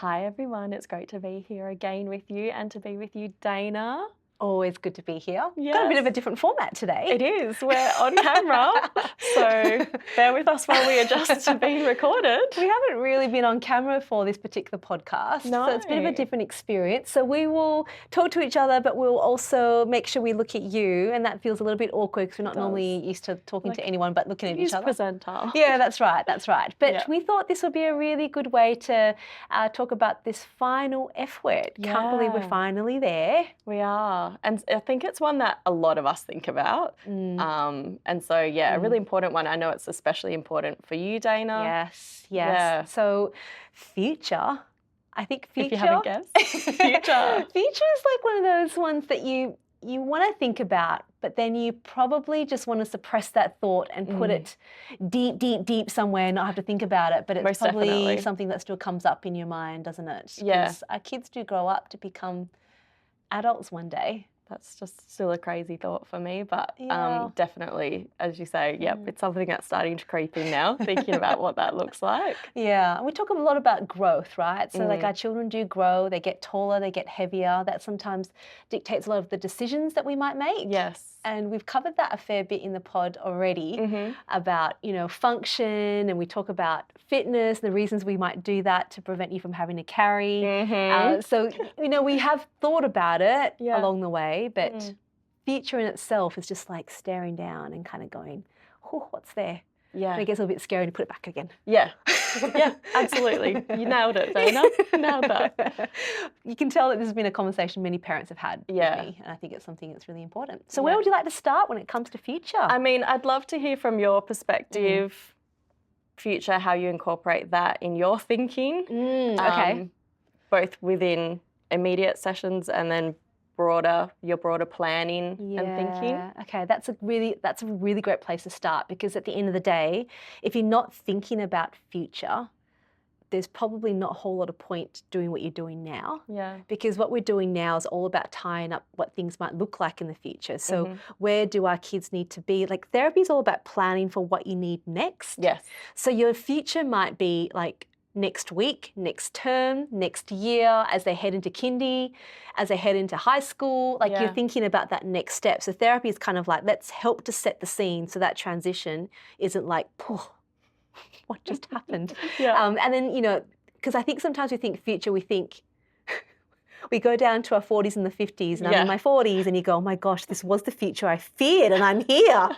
Hi everyone, it's great to be here again with you and to be with you, Dayna. Always good to be here. Yes. Got a bit of a different format today. It is. We're on camera, so bear with us while we adjust to being recorded. We haven't really been on camera for this particular podcast, No. so it's a bit of a different experience. So we will talk to each other, but we'll also make sure we look at you, and that feels a little bit awkward because we're not normally used to talking to anyone but looking at each other. Presenter. Yeah, that's right. But Yeah. we thought this would be a really good way to talk about this final F word. Can't believe we're finally there. We are. And I think it's one that a lot of us think about. And so, a really important one. I know it's especially important for you, Dayna. Yes. Yeah. So future, I think future. If you haven't guessed. Future. Future is like one of those ones that you want to think about, but then you probably just want to suppress that thought and put it deep somewhere and not have to think about it. But it's Most probably definitely. something that still comes up in your mind, doesn't it? Yeah. 'Cause our kids do grow up to become adults one day. That's just still a crazy thought for me, but Yeah. Definitely, as you say, it's something that's starting to creep in now, thinking about what that looks like. Yeah, and we talk a lot about growth, right? So like our children do grow, they get taller, they get heavier. That sometimes dictates a lot of the decisions that we might make. Yes. And we've covered that a fair bit in the pod already about, function, and we talk about fitness, the reasons we might do that to prevent you from having to carry. So, we have thought about it along the way, but future in itself is just like staring down and kind of going, oh, what's there? Yeah. And it gets a little bit scary to put it back again. Yeah. Yeah, absolutely. You nailed it, Dayna. Nailed that. You can tell that this has been a conversation many parents have had with me, and I think it's something that's really important. So where would you like to start when it comes to future? I mean, I'd love to hear from your perspective, future, how you incorporate that in your thinking. Okay. Both within immediate sessions and then your broader planning and thinking. Okay, that's a really great place to start, because at the end of the day, if you're not thinking about future, there's probably not a whole lot of point doing what you're doing now. Yeah. Because what we're doing now is all about tying up what things might look like in the future. So where do our kids need to be? Like, therapy is all about planning for what you need next. Yes. So your future might be like next week, next term, next year, as they head into kindy, as they head into high school. Like, you're thinking about that next step. So therapy is kind of like, let's help to set the scene so that transition isn't like, what just happened? And then, because I think sometimes we think future, we go down to our 40s and the 50s, and I'm in my 40s, and you go, oh my gosh, this was the future I feared, and I'm here.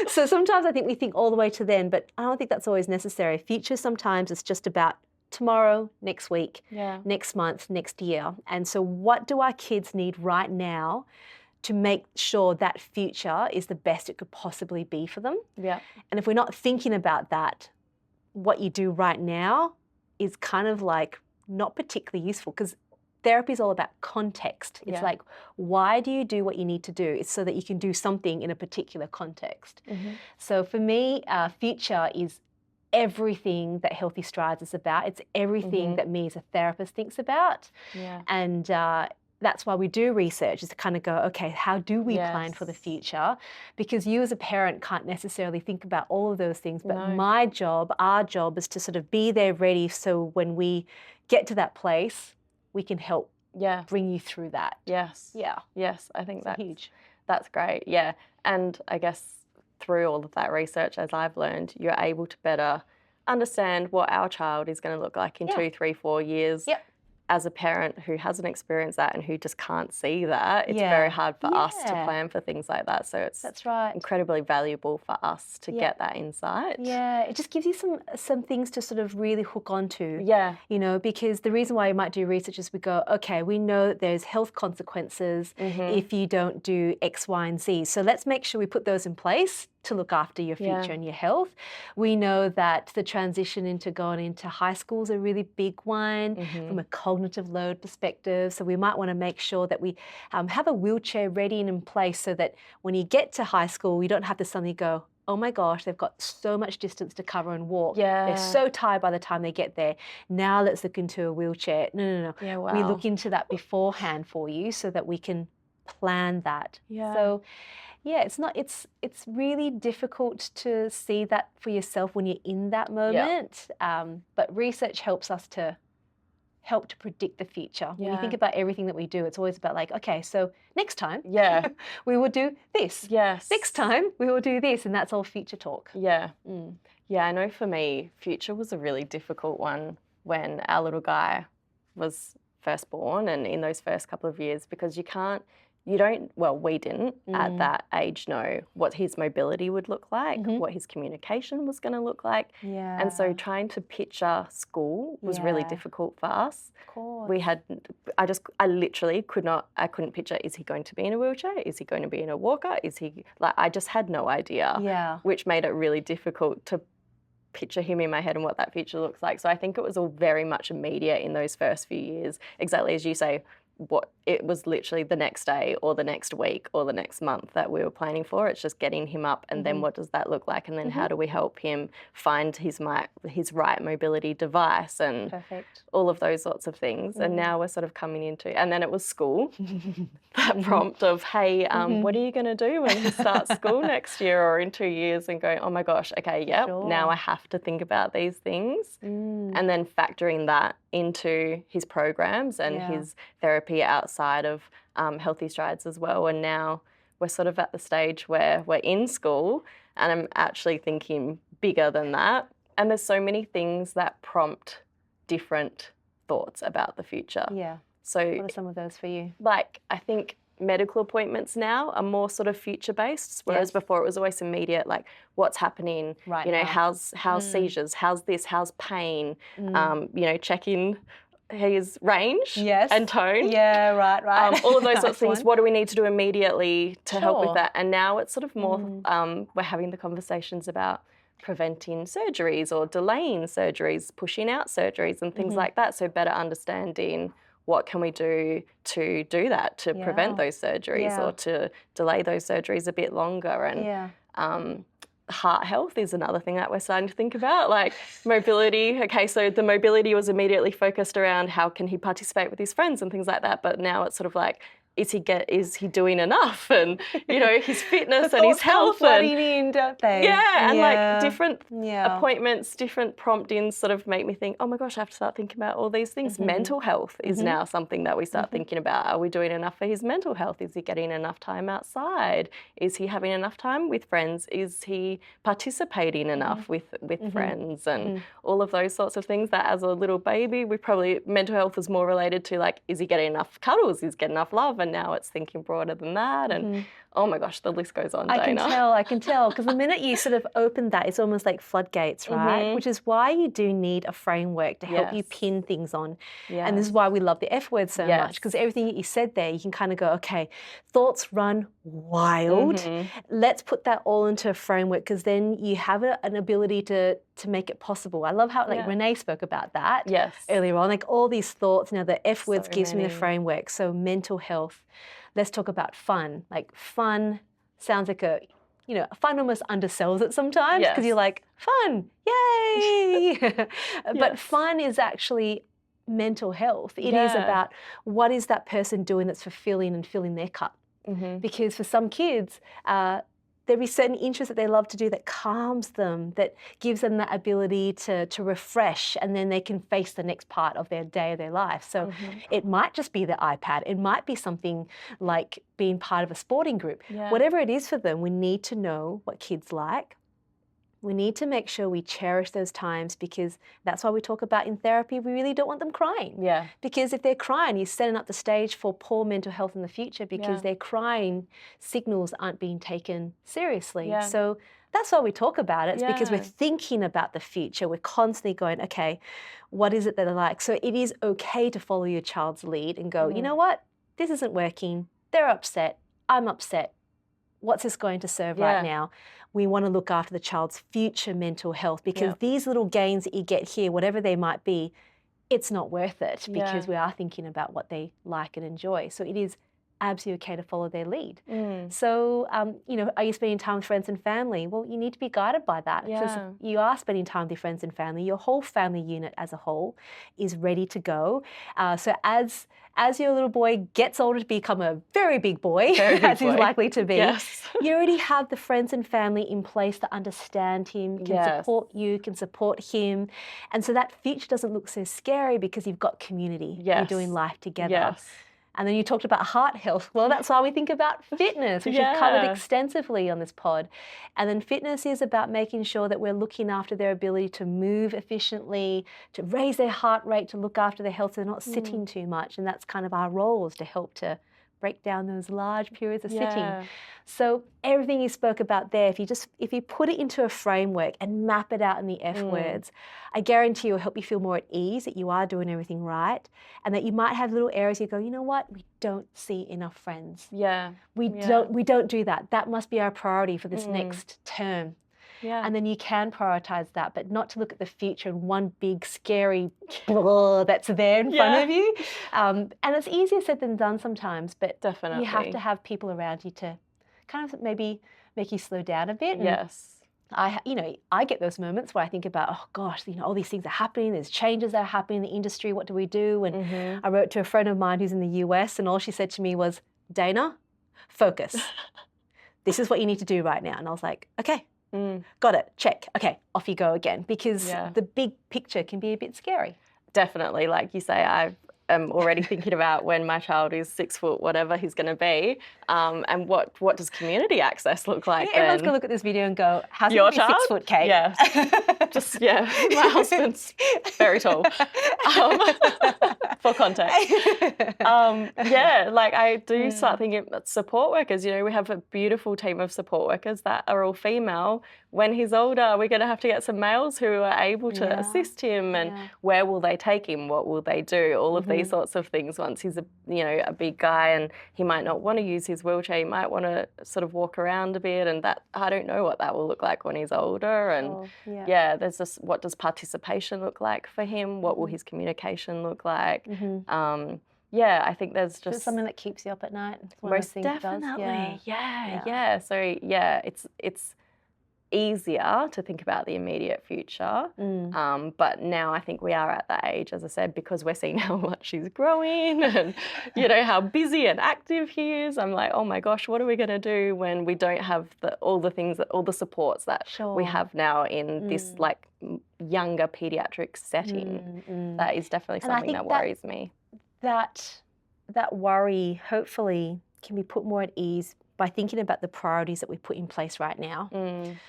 So sometimes I think we think all the way to then, but I don't think that's always necessary. Future sometimes is just about tomorrow, next week, next month, next year. And so what do our kids need right now to make sure that future is the best it could possibly be for them? Yeah. And if we're not thinking about that, what you do right now is kind of like not particularly useful, because therapy is all about context. It's like, why do you do what you need to do? It's so that you can do something in a particular context. So for me, future is everything that Healthy Strides is about. It's everything that me as a therapist thinks about. And that's why we do research, is to kind of go, okay, how do we plan for the future? Because you as a parent can't necessarily think about all of those things, but our job is to sort of be there ready, so when we get to that place, we can help bring you through that. Yes. Yeah. Yes, I think that's huge. That's great, yeah. And I guess through all of that research, as I've learned, you're able to better understand what our child is going to look like in 2, 3, 4 years. As a parent who hasn't experienced that and who just can't see that, it's very hard for us to plan for things like that. So it's incredibly valuable for us to get that insight. Yeah, it just gives you some things to sort of really hook onto. Yeah. Because the reason why you might do research is we go, okay, we know that there's health consequences if you don't do X, Y, and Z. So let's make sure we put those in place to look after your future and your health. We know that the transition into going into high school is a really big one from a cognitive load perspective. So we might want to make sure that we have a wheelchair ready and in place, so that when you get to high school, you don't have to suddenly go, oh my gosh, they've got so much distance to cover and walk. They're so tired by the time they get there. Now let's look into a wheelchair. No. Yeah, wow. We look into that beforehand for you, so that we can plan that. Yeah. So yeah, it's really difficult to see that for yourself when you're in that moment. But research helps us to predict the future. When you think about everything that we do, it's always about like, okay, so next time we will do this. Yes. Next time we will do this, and that's all future talk. Yeah. Yeah, I know for me, future was a really difficult one when our little guy was first born and in those first couple of years, because we didn't at that age know what his mobility would look like, what his communication was going to look like. Yeah. And so trying to picture school was really difficult for us. Of course. We had, I literally couldn't picture, is he going to be in a wheelchair? Is he going to be in a walker? I just had no idea, which made it really difficult to picture him in my head and what that future looks like. So I think it was all very much immediate in those first few years, exactly as you say. It was literally the next day or the next week or the next month that we were planning for. It's just getting him up, and then what does that look like, and then how do we help him find his right mobility device and all of those sorts of things. And now we're sort of coming into, and then it was school, that prompt of, hey, what are you going to do when he starts school next year or in 2 years, and going, oh my gosh, okay, now I have to think about these things, and then factoring that into his programs and his therapy outside of Healthy Strides as well. And now we're sort of at the stage where we're in school and I'm actually thinking bigger than that. And there's so many things that prompt different thoughts about the future. Yeah. So what are some of those for you? Like, I think medical appointments now are more sort of future-based, whereas before it was always immediate, like what's happening, how's seizures, how's this, how's pain, checking his range and tone. Yeah, right. All of those sorts of things. What do we need to do immediately to help with that? And now it's sort of more, we're having the conversations about preventing surgeries or delaying surgeries, pushing out surgeries and things like that. So better understanding what can we do to do that, to prevent those surgeries or to delay those surgeries a bit longer. And heart health is another thing that we're starting to think about, like mobility. Okay, so the mobility was immediately focused around how can he participate with his friends and things like that. But now it's sort of like, is he doing enough? And, his fitness and his health. Flooding in, don't they? Yeah, and like different appointments, different promptings sort of make me think, oh my gosh, I have to start thinking about all these things. Mental health is now something that we start thinking about. Are we doing enough for his mental health? Is he getting enough time outside? Is he having enough time with friends? Is he participating enough with friends? And all of those sorts of things that as a little baby, mental health was more related to like, is he getting enough cuddles? Is he getting enough love? And now it's thinking broader than that. And oh my gosh, the list goes on, Dayna. I can tell. Because the minute you sort of open that, it's almost like floodgates, right? Which is why you do need a framework to help you pin things on. And this is why we love the F word so much, because everything that you said there, you can kind of go, okay, thoughts run wild. Let's put that all into a framework, because then you have an ability to make it possible. I love how Renee spoke about that earlier on, like all these thoughts. Now the F words gives me the framework. So mental health. Let's talk about fun. Like fun sounds like fun almost undersells it sometimes, because you're like, fun, yay! But fun is actually mental health. It is about what is that person doing that's fulfilling and filling their cup. Because for some kids, there'll be certain interests that they love to do that calms them, that gives them that ability to refresh, and then they can face the next part of their day of their life. So it might just be the iPad. It might be something like being part of a sporting group. Whatever it is for them, we need to know what kids like. We need to make sure we cherish those times, because that's why we talk about in therapy, we really don't want them crying. Because if they're crying, you're setting up the stage for poor mental health in the future, because their crying signals aren't being taken seriously. So that's why we talk about it. It's because we're thinking about the future. We're constantly going, okay, what is it that I like? So it is okay to follow your child's lead and go, you know what? This isn't working. They're upset. I'm upset. What's this going to serve right now? We want to look after the child's future mental health, because these little gains that you get here, whatever they might be, it's not worth it, because we are thinking about what they like and enjoy. So it is absolutely okay to follow their lead. So, you know, are you spending time with friends and family? Well, you need to be guided by that. Because if you are spending time with your friends and family, your whole family unit as a whole is ready to go. So as your little boy gets older to become a very big boy, as he's likely to be, you already have the friends and family in place that understand him, can support you, can support him. And so that future doesn't look so scary because you've got community. You're doing life together. And then you talked about heart health. Well, that's why we think about fitness, which we've covered extensively on this pod. And then fitness is about making sure that we're looking after their ability to move efficiently, to raise their heart rate, to look after their health, so they're not sitting too much. And that's kind of our role, is to help to break down those large periods of sitting. So everything you spoke about there, if you put it into a framework and map it out in the F words, I guarantee you it'll help you feel more at ease that you are doing everything right, and that you might have little areas you go, you know what, we don't see enough friends. We don't do that. That must be our priority for this next term. And then you can prioritize that, but not to look at the future and one big scary blah that's there in front of you. And it's easier said than done sometimes, but you have to have people around you to kind of maybe make you slow down a bit. And I get those moments where I think about, oh gosh, you know, all these things are happening. There's changes that are happening in the industry. What do we do? And I wrote to a friend of mine who's in the US, and all she said to me was, Dayna, focus. This is what you need to do right now. And I was like, okay. Got it, check. Okay, off you go again, because the big picture can be a bit scary. Definitely, like you say, I am already thinking about when my child is 6 foot, whatever he's going to be, and what does community access look like? Everyone's going to look at this video and go, how's your child? 6 foot, Kate? My husband's very tall. For context. Like I do start thinking about support workers. You know, we have a beautiful team of support workers that are all female. When he's older, we're going to have to get some males who are able to assist him, and where will they take him? What will they do? All of these sorts of things. Once he's a big guy and he might not want to use his wheelchair, he might want to sort of walk around a bit, and that I don't know what that will look like when he's older. And there's just, what does participation look like for him? What will his communication look like? I think there's just something that keeps you up at night. Most definitely. So it's easier to think about the immediate future. But now I think we are at that age, as I said, because we're seeing how much he's growing and, you know, how busy and active he is. I'm like, oh my gosh, what are we going to do when we don't have all the supports that we have now in this like younger pediatric setting? That is definitely something that worries me. That worry hopefully can be put more at ease by thinking about the priorities that we put in place right now.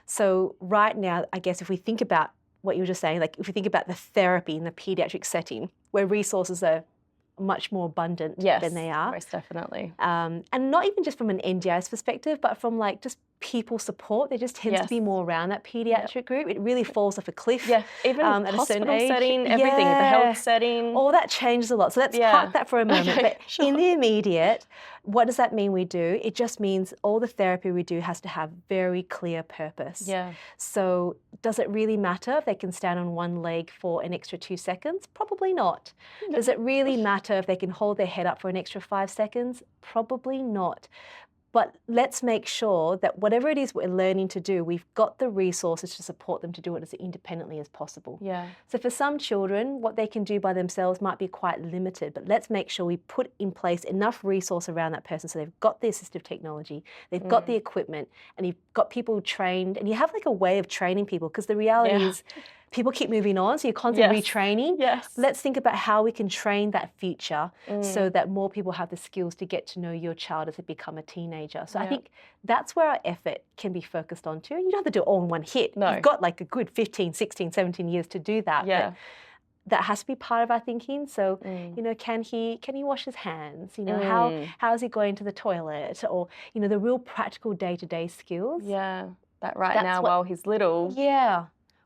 So right now, I guess if we think about what you were just saying, like if we think about the therapy in the pediatric setting, where resources are much more abundant than they are. Most definitely. And not even just from an NDIS perspective, but from like just people support. There just tends to be more around that pediatric group. It really falls off a cliff. Even at hospital a certain age. setting, everything, the health setting. All that changes a lot. So let's park that for a moment. But in the immediate, what does that mean we do? It just means all the therapy we do has to have very clear purpose. So does it really matter if they can stand on one leg for an extra 2 seconds? Probably not. Does it really matter if they can hold their head up for an extra 5 seconds? Probably not. But let's make sure that whatever it is we're learning to do, we've got the resources to support them to do it as independently as possible. So for some children, what they can do by themselves might be quite limited, but let's make sure we put in place enough resource around that person so they've got the assistive technology, they've got the equipment, and you've got people trained, and you have like a way of training people, because the reality is people keep moving on, so you're constantly retraining. Let's think about how we can train that future so that more people have the skills to get to know your child as they become a teenager. So I think that's where our effort can be focused on too. You don't have to do it all in one hit. You've got like a good 15, 16, 17 years to do that. But that has to be part of our thinking. So, you know, can he wash his hands? You know, how is he going to the toilet? Or, you know, the real practical day-to-day skills. That now while he's little.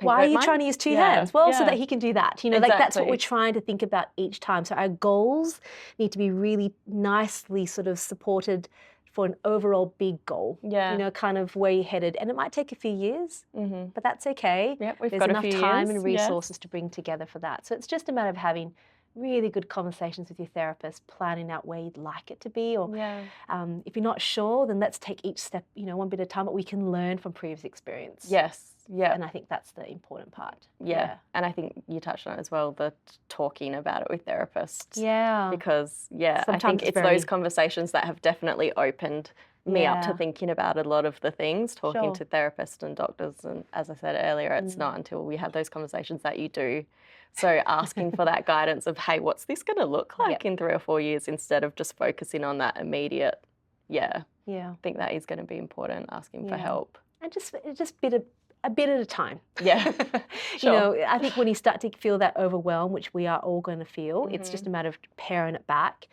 Why are you trying to use 2 hands? Well, so that he can do that. You know, like that's what we're trying to think about each time. So our goals need to be really nicely sort of supported for an overall big goal. You know, kind of where you're headed. And it might take a few years, but that's okay. We've There's got enough a few time years. and resources to bring together for that. So it's just a matter of having really good conversations with your therapist, planning out where you'd like it to be. Or if you're not sure, then let's take each step, one bit at a time, but we can learn from previous experience. Yes. Yeah. And I think that's the important part. Yeah. And I think you touched on it as well, the talking about it with therapists. Yeah. Because, Sometimes I think it's those conversations that have definitely opened me up to thinking about a lot of the things, talking to therapists and doctors. And as I said earlier, it's not until we have those conversations that you do. So asking for that guidance of, hey, what's this going to look like in 3 or 4 years, instead of just focusing on that immediate, I think that is going to be important, asking for help. And just a bit at a time. Yeah, sure. I think when you start to feel that overwhelm, which we are all going to feel, it's just a matter of paring it back.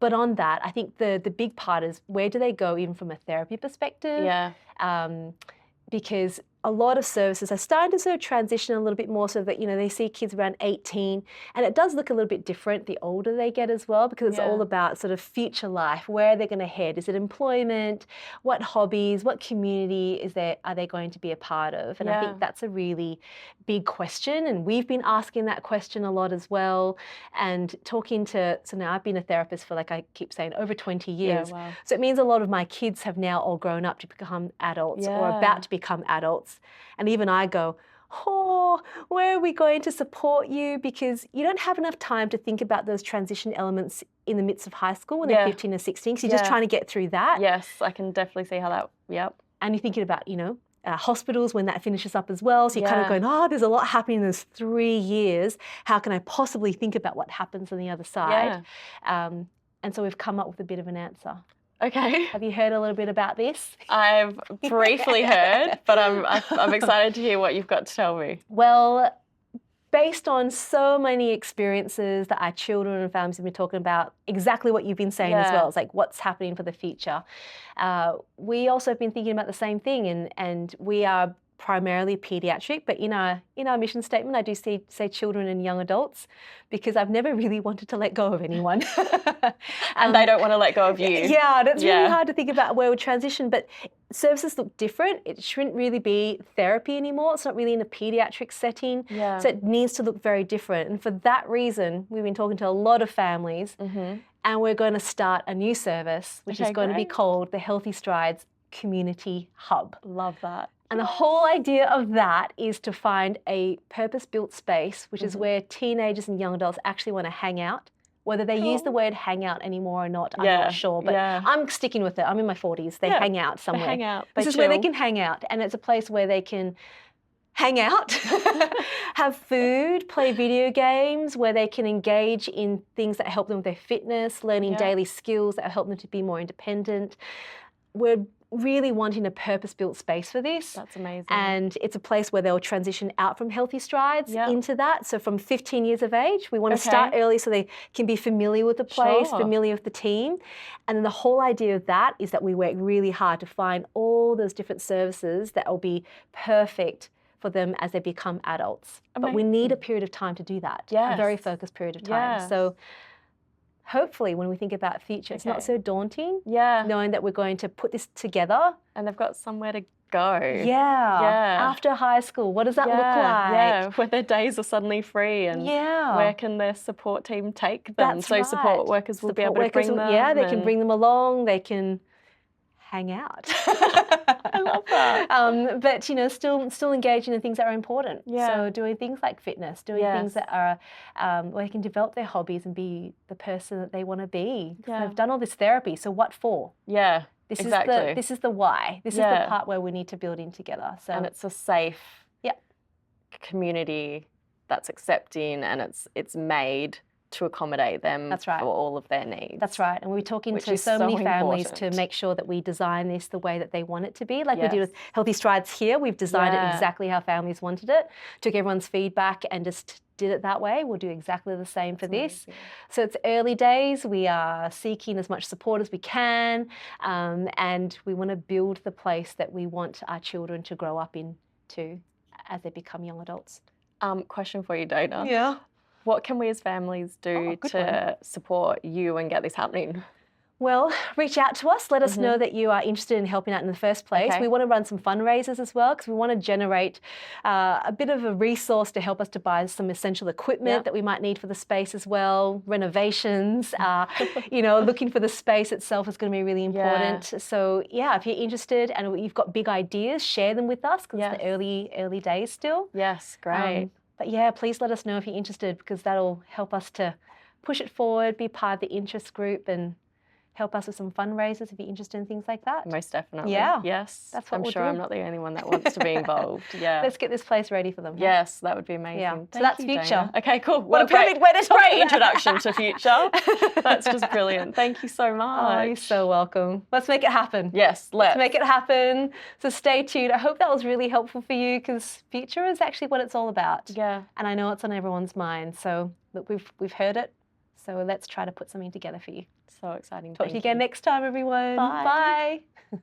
But on that, I think the big part is, where do they go even from a therapy perspective? Yeah. Because a lot of services are starting to sort of transition a little bit more, so that, they see kids around 18, and it does look a little bit different the older they get as well, because it's all about sort of future life, where they're going to head. Is it employment? What hobbies? What community are they going to be a part of? And I think that's a really big question, and we've been asking that question a lot as well, and so now I've been a therapist for, like I keep saying, over 20 years. Wow. So it means a lot of my kids have now all grown up to become adults or about to become adults. And even I go, where are we going to support you? Because you don't have enough time to think about those transition elements in the midst of high school when they're 15 or 16. So you're just trying to get through that. Yes, I can definitely see how that, And you're thinking about, hospitals when that finishes up as well. So you're kind of going, there's a lot happening in those 3 years. How can I possibly think about what happens on the other side? And so we've come up with a bit of an answer. Okay. Have you heard a little bit about this? I've briefly heard, but I'm excited to hear what you've got to tell me. Well, based on so many experiences that our children and families have been talking about, exactly what you've been saying as well. It's like, what's happening for the future? We also have been thinking about the same thing, and we are primarily pediatric, but in our mission statement, I do say children and young adults, because I've never really wanted to let go of anyone. And they don't want to let go of you. Yeah, that's really hard to think about where we transition, but services look different. It shouldn't really be therapy anymore. It's not really in a pediatric setting. Yeah. So it needs to look very different. And for that reason, we've been talking to a lot of families, and we're going to start a new service, which is going to be called the Healthy Strides Community Hub. Love that. And the whole idea of that is to find a purpose-built space, which is where teenagers and young adults actually want to hang out. Whether they use the word hang out anymore or not, I'm not sure. But I'm sticking with it. I'm in my 40s. They hang out somewhere. They hang out. This is where they can hang out. And it's a place where they can hang out, have food, play video games, where they can engage in things that help them with their fitness, learning daily skills that help them to be more independent. We're really wanting a purpose-built space for this. That's amazing. And it's a place where they'll transition out from Healthy Strides into that. So from 15 years of age, we want to start early so they can be familiar with the place, familiar with the team. And then the whole idea of that is that we work really hard to find all those different services that will be perfect for them as they become adults. Amazing. But we need a period of time to do that. A very focused period of time. So hopefully when we think about future, it's not so daunting, knowing that we're going to put this together. And they've got somewhere to go. After high school, what does that look like? Where their days are suddenly free, and where can their support team take them? Support workers will be able to bring them. They can bring them along, they can hang out. I love that. But still engaging in things that are important. So doing things like fitness, doing things that are where they can develop their hobbies and be the person that they want to be. They've done all this therapy, so what for? This is the why. This is the part where we need to build in together. So, and it's a safe community that's accepting, and it's made to accommodate them for all of their needs. That's right. And we're talking to so many families to make sure that we design this the way that they want it to be. Like we did with Healthy Strides here, we've designed it exactly how families wanted it, took everyone's feedback and just did it that way. We'll do exactly the same for this. So it's early days. We are seeking as much support as we can, and we want to build the place that we want our children to grow up into as they become young adults. Question for you, Dayna. What can we as families do to support you and get this happening? Well, reach out to us. Let us know that you are interested in helping out in the first place. We want to run some fundraisers as well because we want to generate a bit of a resource to help us to buy some essential equipment that we might need for the space as well, renovations, you know, looking for the space itself is going to be really important. So yeah, if you're interested and you've got big ideas, share them with us because it's the early days still. Yes, great. But yeah, please let us know if you're interested because that'll help us to push it forward, be part of the interest group and help us with some fundraisers if you're interested in things like that. Most definitely. Yeah. Yes. That's what I'm sure I'm not the only one that wants to be involved. Yeah. Let's get this place ready for them. Huh? Yes, that would be amazing. Yeah. So that's Future. Dayna. Okay, cool. What a perfect way to talk Great introduction to Future. That's just brilliant. Thank you so much. Oh, you're so welcome. Let's make it happen. Yes, let's make it happen. So stay tuned. I hope that was really helpful for you because Future is actually what it's all about. Yeah. And I know it's on everyone's mind. So look, we've heard it. So let's try to put something together for you. So exciting. Talk to you again next time, everyone. Bye. Bye.